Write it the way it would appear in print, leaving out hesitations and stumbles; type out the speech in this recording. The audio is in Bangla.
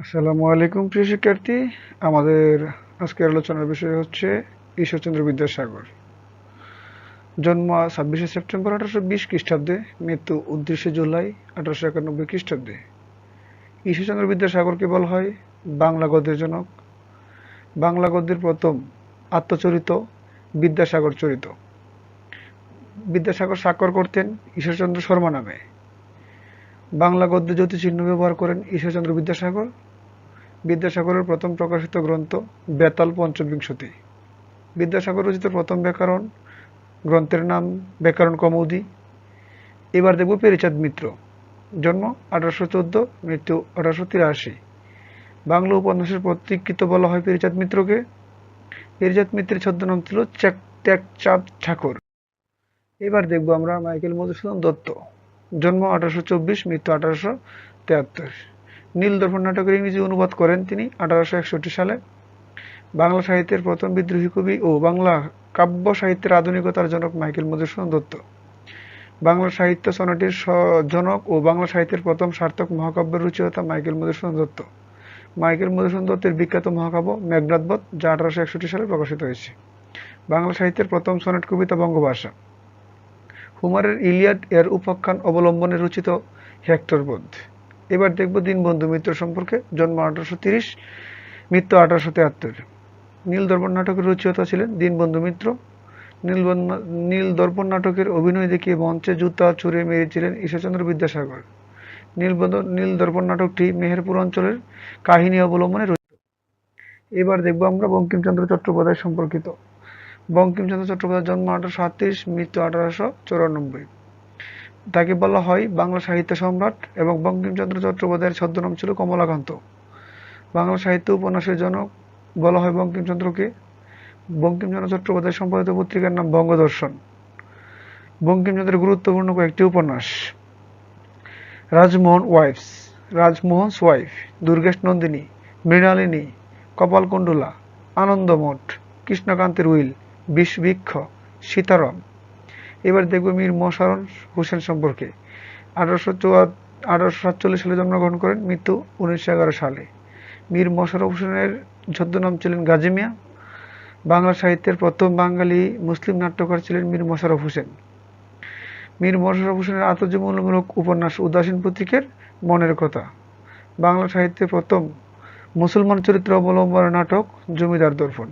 আসসালামু আলাইকুম প্রিয় শিক্ষার্থী। আমাদের আজকের আলোচনার বিষয় হচ্ছে ঈশ্বরচন্দ্র বিদ্যাসাগর। জন্ম 26শে সেপ্টেম্বর 1820 খ্রিস্টাব্দে, মৃত্যু 29শে জুলাই 1891 খ্রিস্টাব্দে। ঈশ্বরচন্দ্র বিদ্যাসাগরকে বলা হয় বাংলা গদ্যের জনক। বাংলা গদ্যের প্রথম আত্মচরিত বিদ্যাসাগর চরিত। বিদ্যাসাগর স্বাক্ষর করতেন ঈশ্বরচন্দ্র শর্মা নামে। বাংলা গদ্যে জ্যোতিচিহ্ন ব্যবহার করেন ঈশ্বরচন্দ্র বিদ্যাসাগর। বিদ্যাসাগরের প্রথম প্রকাশিত গ্রন্থ বেতাল পঞ্চবিংশতি। বিদ্যাসাগর রচিত প্রথম ব্যাকরণ গ্রন্থের নাম ব্যাকরণ কৌমুদী। এবার দেখব পেরিচাঁদ মিত্র। জন্ম 1814, মৃত্যু 1883। বাংলা উপন্যাসের পথিকৃৎ বলা হয় পেরিচাঁদ মিত্রকে। পেরিচাঁদ মিত্রের ছদ্মনাম ছিল ত্যাগচাঁদ ঠাকুর। এবার দেখব আমরা মাইকেল মধুসূদন দত্ত। জন্ম 1824, মৃত্যু 1873। নীলদর্পণ নাটকের ইংরেজি অনুবাদ করেন তিনি 1861 সালে। বাংলা সাহিত্যের প্রথম বিদ্রোহী কবি ও বাংলা কাব্য সাহিত্যের আধুনিকতার জনক মাইকেল মধুসূদন দত্ত। বাংলা সাহিত্য সনেটের জনক ও বাংলা সাহিত্যের প্রথম সার্থক মহাকাব্যের রচয়িতা মাইকেল মধুসূদন দত্ত। মাইকেল মধুসূদন দত্তের বিখ্যাত মহাকাব্য মেঘনাদ বধ, যা 1861 সালে প্রকাশিত হয়েছে। বাংলা সাহিত্যের প্রথম সনেট কবিতা বঙ্গভাষা। হুমারের ইলিয়াড এর উপাখ্যান অবলম্বনে রচিত হেক্টর বধ। এবার দেখব দীনবন্ধু মিত্র সম্পর্কে। জন্ম 1830, মৃত্যু 1873। নীলদর্পণ নাটকের রচয়িতা ছিলেন দীনবন্ধু মিত্র। নীলদর্পণ নাটকের অভিনয় দেখিয়ে মঞ্চে জুতা ছুঁড়ে মেরেছিলেন ঈশ্বরচন্দ্র বিদ্যাসাগর। নীলদর্পণ নাটকটি মেহেরপুর অঞ্চলের কাহিনী অবলম্বনে রচিত। এবার দেখব আমরা বঙ্কিমচন্দ্র চট্টোপাধ্যায় সম্পর্কিত। বঙ্কিমচন্দ্র চট্টোপাধ্যায় জন্ম 1838, মৃত্যু 1894। তাকে বলা হয় বাংলা সাহিত্য সম্রাট এবং বঙ্কিমচন্দ্র চট্টোপাধ্যায়ের ছদ্মনাম ছিল কমলাকান্ত। বাংলা সাহিত্য উপন্যাসের জনক বলা হয় বঙ্কিমচন্দ্রকে। বঙ্কিমচন্দ্র চট্টোপাধ্যায় সম্পাদিত পত্রিকার নাম বঙ্গদর্শন। বঙ্কিমচন্দ্রের গুরুত্বপূর্ণ কয়েকটি উপন্যাস: রাজমোহনস ওয়াইফ, দুর্গেশ নন্দিনী, মৃণালিনী, কপালকুণ্ডলা, আনন্দমঠ, কৃষ্ণকান্তের উইল, বিষবৃক্ষ, সীতারাম। এবার দেখব মীর মশাররফ হোসেন সম্পর্কে। 1847 সালে জন্মগ্রহণ করেন, মৃত্যু 1911 সালে। মীর মশাররফ হোসেনের ছদ্মনাম ছিলেন গাজী মিয়া। বাংলা সাহিত্যের প্রথম বাঙালি মুসলিম নাট্যকার ছিলেন মীর মশাররফ হোসেন। মীর মশাররফ হোসেনের আত্মজীবনীমূলক উপন্যাস উদাসীন প্রতীকের মনের কথা। বাংলা সাহিত্যের প্রথম মুসলমান চরিত্র অবলম্বনে নাটক জমিদার দর্পণ।